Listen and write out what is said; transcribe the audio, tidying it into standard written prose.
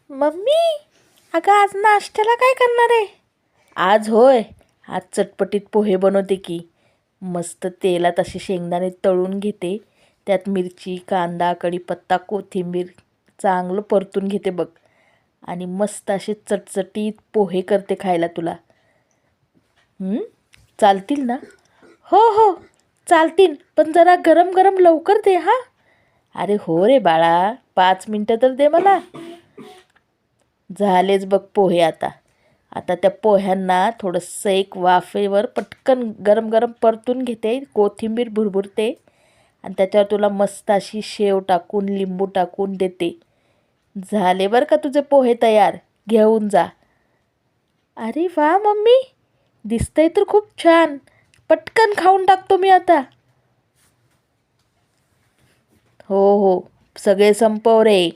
Mummy, अगं आज नाश्त्याला काय करणार आहे? आज होय, आज चटपटीत पोहे बनवते की. मस्त तेलात असे शेंगदाणे तळून घेते. त्यात मिरची, कांदा, कढीपत्ता, कोथिंबीर चांगलं परतून घेते बघ. आणि मस्त असे चटचटीत पोहे करते खायला तुला. चालतील ना? हो हो, चालतील, पण जरा गरम गरम लवकर दे हा. अरे हो रे बाळा, 5 मिनटं तर दे मला. झालेच बघ पोहे आता. आता त्या पोह्यांना थोडंसं एक वाफेवर पटकन गरम गरम परतून घेते, कोथिंबीर भुरभुरते आणि त्याच्यावर तुला मस्त अशी शेव टाकून लिंबू टाकून देते. झाले बरं का तुझे पोहे तयार, घेऊन जा. अरे वा मम्मी, दिसतंय तर खूप छान. पटकन खाऊन टाकतो मी आता. हो हो, सगळे संपव रे.